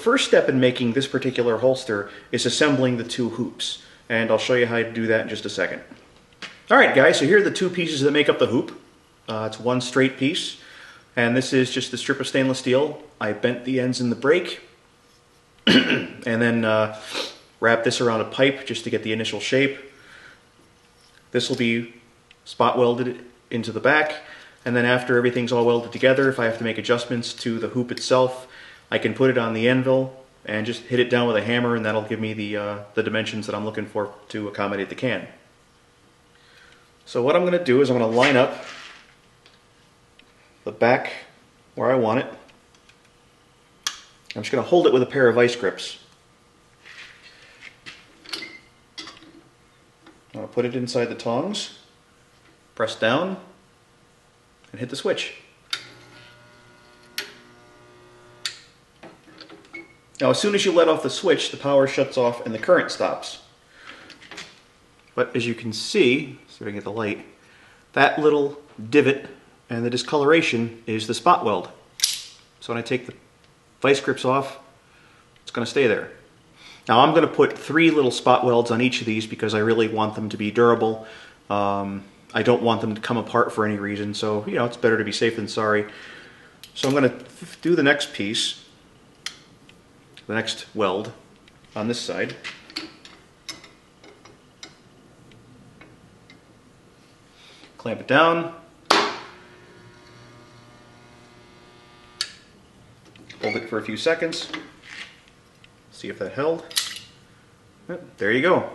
first step in making this particular holster is assembling the two hoops, and I'll show you how to do that in just a second. Alright guys, so here are the two pieces that make up the hoop. It's one straight piece, and this is just a strip of stainless steel. I bent the ends in the brake, and then wrap this around a pipe just to get the initial shape. This will be spot welded into the back, and then after everything's all welded together, if I have to make adjustments to the hoop itself, I can put it on the anvil and just hit it down with a hammer, and that'll give me the dimensions that I'm looking for to accommodate the can. So what I'm going to do is I'm going to line up the back where I want it. I'm just going to hold it with a pair of vice grips. I'm going to put it inside the tongs, press down, and hit the switch. Now as soon as you let off the switch, the power shuts off and the current stops. But as you can see if I can get the light, that little divot and the discoloration is the spot weld. So when I take the vice grips off, it's going to stay there. Now I'm going to put 3 little spot welds on each of these because I really want them to be durable. I don't want them to come apart for any reason, so you know, it's better to be safe than sorry. So I'm going to do the next piece, the next weld on this side. Clamp it down. Hold it for a few seconds. See if that held. There you go.